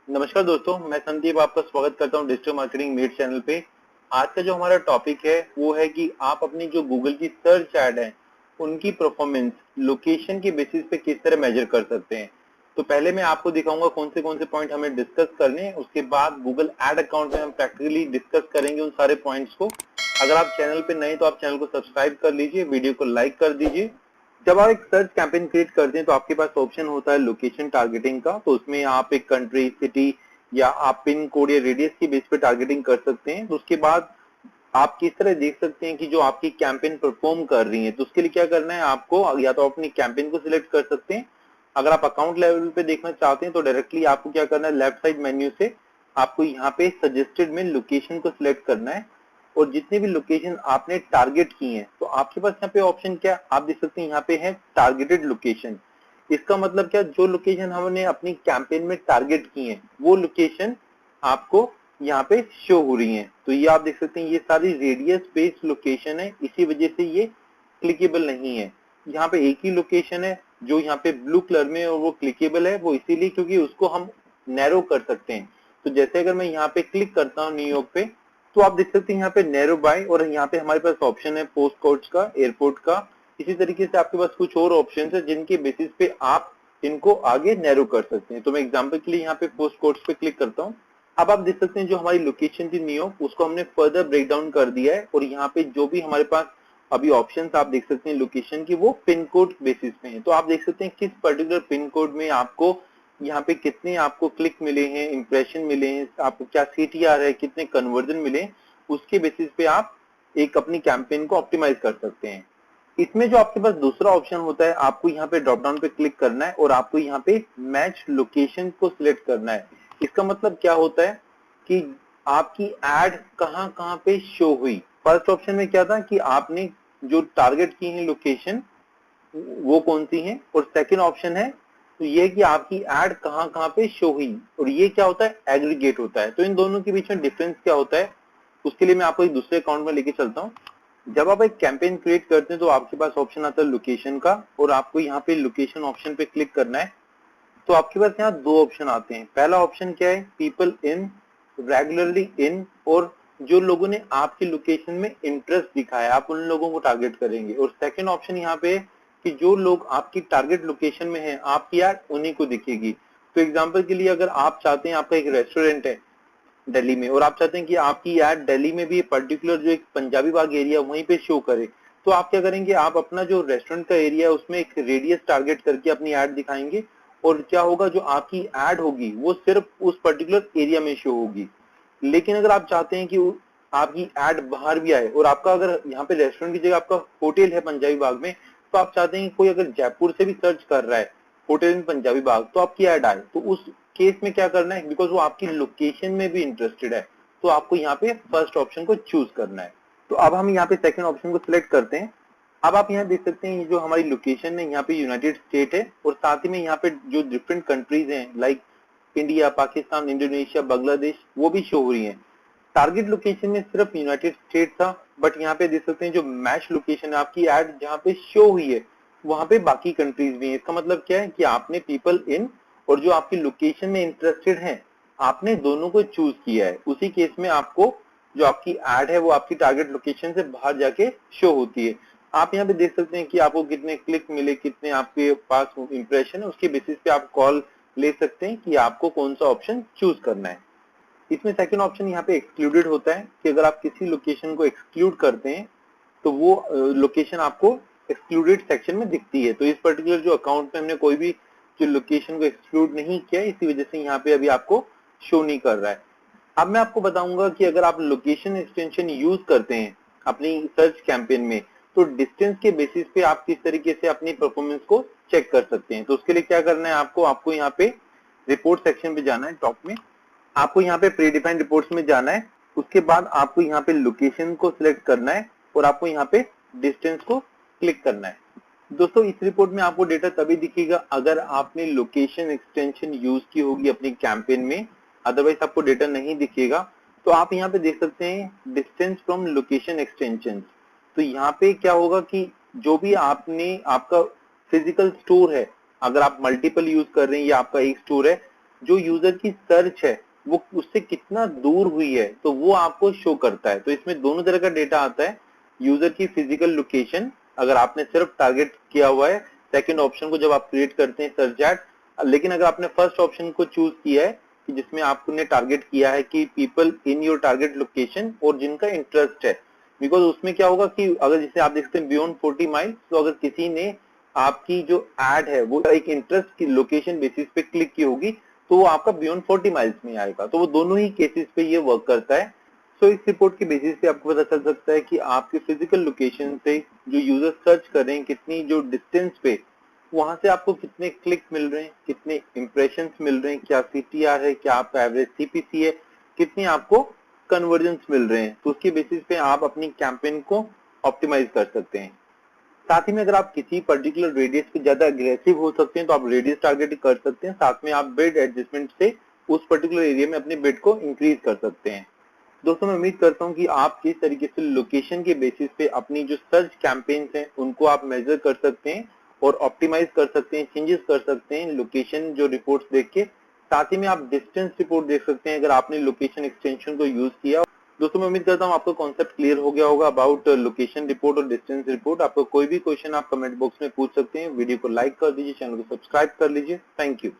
नमस्कार दोस्तों, मैं संदीप आपका स्वागत करता हूं डिजिटल मार्केटिंग मेट चैनल पे। आज का जो हमारा टॉपिक है वो है कि आप अपनी जो गूगल की सर्च ऐड है उनकी परफॉर्मेंस लोकेशन के बेसिस पे किस तरह मेजर कर सकते हैं। तो पहले मैं आपको दिखाऊंगा कौन से पॉइंट हमें डिस्कस करने हैं। उसके बाद गूगल एड अकाउंट में हम प्रैक्टिकली डिस्कस करेंगे उन सारे पॉइंट्स को। अगर आप चैनल पे नए तो आप चैनल को सब्सक्राइब कर लीजिए, वीडियो को लाइक कर दीजिए। जब आप एक सर्च कैंपेन क्रिएट करते हैं तो आपके पास ऑप्शन होता है लोकेशन टारगेटिंग का। तो उसमें आप एक कंट्री, सिटी या आप पिन कोड या रेडियस की बेस पे टारगेटिंग कर सकते हैं। तो उसके बाद आप किस तरह देख सकते हैं कि जो आपकी कैंपेन परफॉर्म कर रही है। तो उसके लिए क्या करना है आपको, या तो अपनी कैंपेन को सिलेक्ट कर सकते हैं। अगर आप अकाउंट लेवल पे देखना चाहते हैं तो डायरेक्टली आपको क्या करना है, लेफ्ट साइड मेन्यू से आपको यहाँ पे सजेस्टेड में लोकेशन को सिलेक्ट करना है। और जितने भी लोकेशन आपने टारगेट की हैं तो आपके पास यहाँ पे ऑप्शन क्या आप देख सकते हैं, यहाँ पे है टारगेटेड लोकेशन। इसका मतलब क्या, जो लोकेशन हमने अपनी कैंपेन में टारगेट की है वो लोकेशन आपको यहाँ पे शो हो रही है। तो ये आप देख सकते हैं ये सारी रेडियस बेस्ड लोकेशन है, इसी वजह से ये क्लिकेबल नहीं है। यहाँ पे एक ही लोकेशन है जो यहाँ पे ब्लू कलर में और वो क्लिकेबल है, वो इसीलिए क्योंकि उसको हम नैरो कर सकते हैं। तो जैसे अगर मैं यहाँ पे क्लिक करता हूँ न्यूयॉर्क पे, तो आप देख सकते हैं यहाँ पे नैरो बाय, और यहाँ पे हमारे पास ऑप्शन है पोस्ट कोड्स का, एयरपोर्ट का। इसी तरीके से आपके पास कुछ और ऑप्शन है जिनके बेसिस पे आप इनको आगे नैरो कर सकते हैं। तो मैं एग्जांपल के लिए यहाँ पे पोस्ट कोड्स पे क्लिक करता हूँ। अब आप देख सकते हैं जो हमारी लोकेशन थी न्यूयॉर्क, उसको हमने फर्दर ब्रेक डाउन कर दिया है। और यहाँ पे जो भी हमारे पास अभी ऑप्शंस आप देख सकते हैं लोकेशन की, वो पिन कोड बेसिस पे है। तो आप देख सकते हैं किस पर्टिकुलर पिन कोड में आपको यहाँ पे कितने आपको क्लिक मिले हैं, इंप्रेशन मिले हैं, आपको क्या सीटीआर है, कितने कन्वर्जन मिले, उसके बेसिस पे आप एक अपनी कैंपेन को ऑप्टिमाइज कर सकते हैं। इसमें जो आपके पास दूसरा ऑप्शन होता है, आपको यहाँ पे ड्रॉप डाउन पे क्लिक करना है और आपको यहाँ पे मैच लोकेशन को सिलेक्ट करना है। इसका मतलब क्या होता है कि आपकी एड कहाँ कहाँ पे शो हुई। फर्स्ट ऑप्शन में क्या था कि आपने जो टारगेट की है लोकेशन वो कौन सी है, और सेकंड ऑप्शन है तो ये कि आपकी एड कहाँ कहाँ पे शो हुई, और ये क्या होता है, एग्रीगेट होता है। तो इन दोनों के बीच में डिफरेंस क्या होता है, उसके लिए मैं आपको एक दूसरे अकाउंट में लेके चलता हूँ। जब आप एक कैंपेन क्रिएट करते हैं तो आपके पास ऑप्शन आता है लोकेशन का, और आपको यहाँ पे लोकेशन ऑप्शन पे क्लिक करना है। तो आपके पास यहाँ दो ऑप्शन आते हैं। पहला ऑप्शन क्या है, पीपल इन, रेगुलरली इन, और जो लोगों ने आपकी लोकेशन में इंटरेस्ट दिखाया आप उन लोगों को टारगेट करेंगे। और सेकंड ऑप्शन यहाँ पे है कि जो लोग आपकी टारगेट लोकेशन में हैं आपकी ऐड उन्हीं को दिखेगी। तो एग्जांपल के लिए अगर आप चाहते हैं, आपका एक रेस्टोरेंट है दिल्ली में और आप चाहते हैं कि आपकी ऐड दिल्ली में भी पर्टिकुलर जो एक पंजाबी बाग एरिया वहीं पे शो करे, तो आप क्या करेंगे, आप अपना जो रेस्टोरेंट का एरिया है उसमें एक रेडियस टारगेट करके अपनी ऐड दिखाएंगे। और क्या होगा, जो आपकी ऐड होगी वो सिर्फ उस पर्टिकुलर एरिया में शो होगी। लेकिन अगर आप चाहते हैं कि आपकी ऐड बाहर भी आए, और आपका अगर यहाँ पे रेस्टोरेंट की जगह आपका होटल है पंजाबी बाग में, तो आप चाहते हैं कि कोई अगर जयपुर से भी सर्च कर रहा है होटल इन पंजाबी बाग तो आपकी ऐड आए, तो उस केस में क्या करना है, बिकॉज वो आपकी लोकेशन में भी इंटरेस्टेड है, तो आपको यहाँ पे फर्स्ट ऑप्शन को चूज करना है। तो अब हम यहाँ पे सेकंड ऑप्शन को सिलेक्ट करते हैं। अब आप यहाँ देख सकते हैं जो हमारी लोकेशन है यहाँ पे यूनाइटेड स्टेट है, और साथ ही में यहाँ पे जो डिफरेंट कंट्रीज हैं like India, Pakistan, Indonesia, Bangladesh, वो भी शो हो रही है। टारगेट लोकेशन में सिर्फ यूनाइटेड स्टेट था, बट यहाँ पे देख सकते हैं जो मैच लोकेशन है आपकी ऐड जहाँ पे शो हुई है वहां पे बाकी कंट्रीज भी हैं। इसका मतलब क्या है कि आपने पीपल इन और जो आपकी लोकेशन में इंटरेस्टेड हैं आपने दोनों को चूज किया है। उसी केस में आपको जो आपकी ऐड है वो आपकी टारगेट लोकेशन से बाहर जाके शो होती है। आप यहाँ पे देख सकते हैं कि आपको कितने क्लिक मिले, कितने आपके पास इंप्रेशन है, उसके बेसिस पे आप कॉल ले सकते हैं कि आपको कौन सा ऑप्शन चूज करना है। इसमें सेकंड ऑप्शन यहाँ पे एक्सक्लूडेड होता है कि अगर आप किसी लोकेशन को एक्सक्लूड करते हैं तो वो लोकेशन आपको एक्सक्लूडेड सेक्शन में दिखती है। तो इस पर्टिकुलर जो अकाउंट में हमने कोई भी जो लोकेशन को एक्सक्लूड नहीं किया, इसी वजह से यहाँ पे अभी आपको शो नहीं कर रहा है। अब मैं आपको बताऊंगा कि अगर आप लोकेशन एक्सटेंशन यूज करते हैं अपनी सर्च कैंपेन में, तो डिस्टेंस के बेसिस पे आप किस तरीके से अपनी परफॉर्मेंस को चेक कर सकते हैं। तो उसके लिए क्या करना है, आपको यहाँ पे रिपोर्ट सेक्शन पे जाना है, टॉप में आपको यहाँ पे प्री डिफाइंड रिपोर्ट्स में जाना है। उसके बाद आपको यहाँ पे लोकेशन को सिलेक्ट करना है और आपको यहाँ पे डिस्टेंस को क्लिक करना है। दोस्तों इस रिपोर्ट में आपको डेटा तभी दिखेगा अगर आपने लोकेशन एक्सटेंशन यूज की होगी अपनी कैंपेन में, अदरवाइज आपको डेटा नहीं दिखेगा। तो आप यहाँ पे देख सकते हैं डिस्टेंस फ्रॉम लोकेशन एक्सटेंशन। तो यहाँ पे क्या होगा कि जो भी आपने आपका फिजिकल स्टोर है, अगर आप मल्टीपल यूज कर रहे हैं या आपका एक स्टोर है, जो यूजर की सर्च है वो उससे कितना दूर हुई है, तो वो आपको शो करता है। तो इसमें दोनों तरह का डेटा आता है, यूजर की फिजिकल लोकेशन अगर आपने सिर्फ टारगेट किया हुआ है सेकंड ऑप्शन को जब आप क्रिएट करते हैं सर्च एड, लेकिन अगर आपने फर्स्ट ऑप्शन को चूज किया है कि जिसमें आपने टारगेट किया है कि people in your target location और जिनका इंटरेस्ट है, बिकॉज उसमें क्या होगा कि अगर जैसे आप देखते हैं बियॉन्ड 40 माइल्स, तो अगर किसी ने आपकी जो एड है वो एक इंटरेस्ट की लोकेशन बेसिस पे क्लिक की होगी तो वो आपका बियॉन्ड 40 माइल्स में आएगा। तो वो दोनों ही केसेस पे ये वर्क करता है। सो इस रिपोर्ट के बेसिस पे आपको पता चल सकता है कि आपके फिजिकल लोकेशन से जो यूजर सर्च कर रहे हैं कितनी जो डिस्टेंस पे, वहां से आपको कितने क्लिक मिल रहे हैं, कितने इंप्रेशंस मिल रहे हैं, क्या सीटीआर है, क्या आपका एवरेज सीपीसी है, कितनी आपको कन्वर्जेंस मिल रहे हैं। तो उसके बेसिस पे आप अपनी कैंपेन को ऑप्टिमाइज कर सकते हैं। साथ ही में अगर आप किसी पर्टिकुलर रेडियस पे ज्यादा अग्रेसिव हो सकते हैं तो आप रेडियस टारगेटिंग कर सकते हैं, साथ में आप बिड एडजस्टमेंट से उस पर्टिकुलर एरिया में अपने बिड को इंक्रीज कर सकते हैं। दोस्तों मैं उम्मीद करता हूं कि आप किस तरीके से लोकेशन के बेसिस पे अपनी जो सर्च कैंपेन्स हैं उनको आप मेजर कर सकते हैं और ऑप्टिमाइज कर सकते हैं, चेंजेस कर सकते हैं लोकेशन जो रिपोर्ट्स देख के। साथ ही में आप डिस्टेंस रिपोर्ट देख सकते हैं अगर आपने लोकेशन एक्सटेंशन को यूज किया। दोस्तों मैं उम्मीद करता हूँ आपको कॉन्सेप्ट क्लियर हो गया होगा अबाउट लोकेशन रिपोर्ट और डिस्टेंस रिपोर्ट। आपको कोई भी क्वेश्चन आप कमेंट बॉक्स में पूछ सकते हैं। वीडियो को लाइक कर दीजिए, चैनल को सब्सक्राइब कर लीजिए। Thank you.